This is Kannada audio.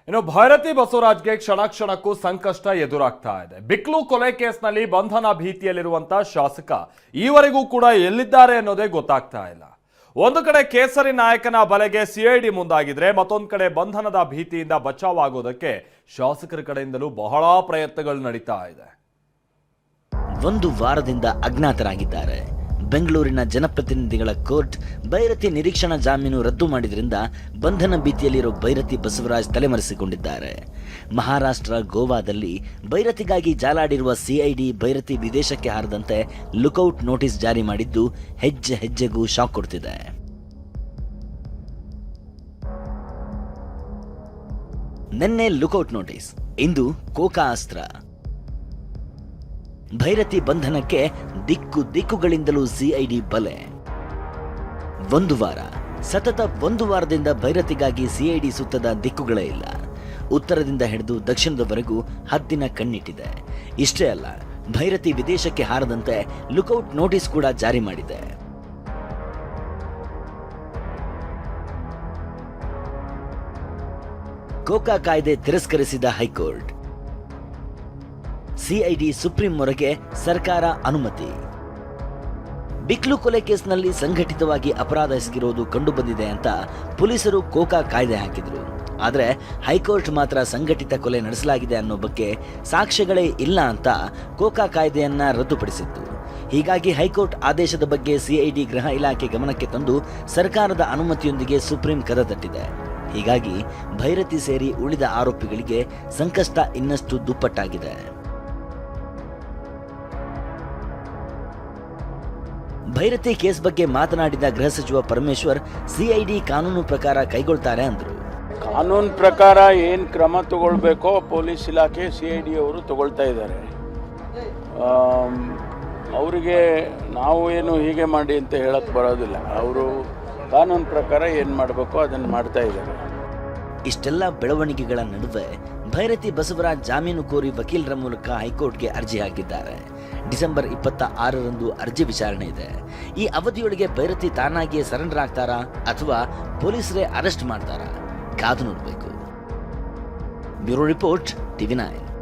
ಇನ್ನು ಭೈರತಿ ಬಸವರಾಜ್ಗೆ ಕ್ಷಣ ಕ್ಷಣಕ್ಕೂ ಸಂಕಷ್ಟ ಎದುರಾಗ್ತಾ ಇದೆ. ಬಿಕ್ಲು ಕೊಲೆ ಕೇಸ್ನಲ್ಲಿ ಬಂಧನ ಭೀತಿಯಲ್ಲಿರುವಂತ ಶಾಸಕ ಈವರೆಗೂ ಕೂಡ ಎಲ್ಲಿದ್ದಾರೆ ಅನ್ನೋದೇ ಗೊತ್ತಾಗ್ತಾ ಇಲ್ಲ. ಒಂದು ಕಡೆ ಕೇಸರಿ ನಾಯಕನ ಬಲೆಗೆ ಸಿಐಡಿ ಮುಂದಾಗಿದ್ರೆ, ಮತ್ತೊಂದು ಕಡೆ ಬಂಧನದ ಭೀತಿಯಿಂದ ಬಚಾವಾಗೋದಕ್ಕೆ ಶಾಸಕರ ಕಡೆಯಿಂದಲೂ ಬಹಳ ಪ್ರಯತ್ನಗಳು ನಡೀತಾ ಇದೆ. ಒಂದು ವಾರದಿಂದ ಅಜ್ಞಾತರಾಗಿದ್ದಾರೆ. ಬೆಂಗಳೂರಿನ ಜನಪ್ರತಿನಿಧಿಗಳ ಕೋರ್ಟ್ ಭೈರತಿ ನಿರೀಕ್ಷಣಾ ಜಾಮೀನು ರದ್ದು ಮಾಡಿದ್ರಿಂದ ಬಂಧನ ಭೀತಿಯಲ್ಲಿರೋ ಭೈರತಿ ಬಸವರಾಜ್ ತಲೆಮರೆಸಿಕೊಂಡಿದ್ದಾರೆ. ಮಹಾರಾಷ್ಟ್ರ ಗೋವಾದಲ್ಲಿ ಭೈರತಿಗಾಗಿ ಜಾಲಾಡಿರುವ ಸಿಐಡಿ ಭೈರತಿ ವಿದೇಶಕ್ಕೆ ಹಾರದಂತೆ ಲುಕೌಟ್ ನೋಟಿಸ್ ಜಾರಿ ಮಾಡಿದ್ದು ಹೆಜ್ಜೆ ಹೆಜ್ಜೆಗೂ ಶಾಕ್ ಕೊಡ್ತಿದೆ. ನಿನ್ನೆ ಲುಕೌಟ್ ನೋಟಿಸ್, ಇಂದು ಕೋಕಾ ಅಸ್ತ್ರ. ಭೈರತಿ ಬಂಧನಕ್ಕೆ ದಿಕ್ಕುಗಳಿಂದಲೂ ಸಿಐಡಿ ಬಲೆ. ಸತತ ಒಂದು ವಾರದಿಂದ ಭೈರತಿಗಾಗಿ ಸಿಐಡಿ ಸುತ್ತದ ದಿಕ್ಕುಗಳೇ ಇಲ್ಲ. ಉತ್ತರದಿಂದ ಹಿಡಿದು ದಕ್ಷಿಣದವರೆಗೂ ಹದ್ದಿನ ಕಣ್ಣಿಟ್ಟಿದೆ. ಇಷ್ಟೇ ಅಲ್ಲ, ಭೈರತಿ ವಿದೇಶಕ್ಕೆ ಹಾರದಂತೆ ಲುಕೌಟ್ ನೋಟಿಸ್ ಕೂಡ ಜಾರಿ ಮಾಡಿದೆ. ಕೋಕಾ ಕಾಯ್ದೆ ತಿರಸ್ಕರಿಸಿದ ಹೈಕೋರ್ಟ್. ಸಿಐಡಿ ಸುಪ್ರೀಂ ಮೊರೆಗೆ ಸರ್ಕಾರ ಅನುಮತಿ. ಬಿಕ್ಲು ಕೊಲೆ ಕೇಸ್ನಲ್ಲಿ ಸಂಘಟಿತವಾಗಿ ಅಪರಾಧ ಎಸಗಿರೋದು ಕಂಡುಬಂದಿದೆ ಅಂತ ಪೊಲೀಸರು ಕೋಕಾ ಕಾಯ್ದೆ ಹಾಕಿದ್ರು. ಆದರೆ ಹೈಕೋರ್ಟ್ ಮಾತ್ರ ಸಂಘಟಿತ ಕೊಲೆ ನಡೆಸಲಾಗಿದೆ ಅನ್ನೋ ಬಗ್ಗೆ ಸಾಕ್ಷ್ಯಗಳೇ ಇಲ್ಲ ಅಂತ ಕೋಕಾ ಕಾಯ್ದೆಯನ್ನ ರದ್ದುಪಡಿಸಿತ್ತು. ಹೀಗಾಗಿ ಹೈಕೋರ್ಟ್ ಆದೇಶದ ಬಗ್ಗೆ ಸಿಐಡಿ ಗೃಹ ಇಲಾಖೆ ಗಮನಕ್ಕೆ ತಂದು ಸರ್ಕಾರದ ಅನುಮತಿಯೊಂದಿಗೆ ಸುಪ್ರೀಂ ಕದ ತಟ್ಟಿದೆ. ಹೀಗಾಗಿ ಭೈರತಿ ಸೇರಿ ಉಳಿದ ಆರೋಪಿಗಳಿಗೆ ಸಂಕಷ್ಟ ಇನ್ನಷ್ಟು ದುಪ್ಪಟ್ಟಾಗಿದೆ. ಭೈರತಿ ಕೇಸ್ ಬಗ್ಗೆ ಮಾತನಾಡಿದ ಗೃಹ ಸಚಿವ ಪರಮೇಶ್ವರ್, ಸಿಐಡಿ ಕಾನೂನು ಪ್ರಕಾರ ಕೈಗೊಳ್ತಾರೆ ಅಂದರು. ಕಾನೂನು ಪ್ರಕಾರ ಏನು ಕ್ರಮ ತಗೊಳ್ಬೇಕೋ ಪೊಲೀಸ್ ಇಲಾಖೆ ಸಿಐಡಿ ಅವರು ತಗೊಳ್ತಾ ಇದ್ದಾರೆ. ಅವರಿಗೆ ನಾವು ಏನು ಹೀಗೆ ಮಾಡಿ ಅಂತ ಹೇಳಕ್ಕೆ ಬರೋದಿಲ್ಲ. ಅವರು ಕಾನೂನು ಪ್ರಕಾರ ಏನು ಮಾಡಬೇಕೋ ಅದನ್ನು ಮಾಡ್ತಾ ಇದ್ದಾರೆ. ಇಷ್ಟೆಲ್ಲ ಬೆಳವಣಿಗೆಗಳ ನಡುವೆ ಭೈರತಿ ಬಸವರಾಜ್ ಜಾಮೀನು ಕೋರಿ ವಕೀಲರ ಮೂಲಕ ಹೈಕೋರ್ಟ್ಗೆ ಅರ್ಜಿ ಹಾಕಿದ್ದಾರೆ. ಡಿಸೆಂಬರ್ 26ರಂದು ಅರ್ಜಿ ವಿಚಾರಣೆ ಇದೆ. ಈ ಅವಧಿಯೊಳಗೆ ಭೈರತಿ ತಾನಾಗಿಯೇ ಸರೆಂಡರ್ ಆಗ್ತಾರಾ ಅಥವಾ ಪೊಲೀಸರೇ ಅರೆಸ್ಟ್ ಮಾಡ್ತಾರಾ? ಕಾದು ನೋಡಬೇಕು. Bureau report, TV9.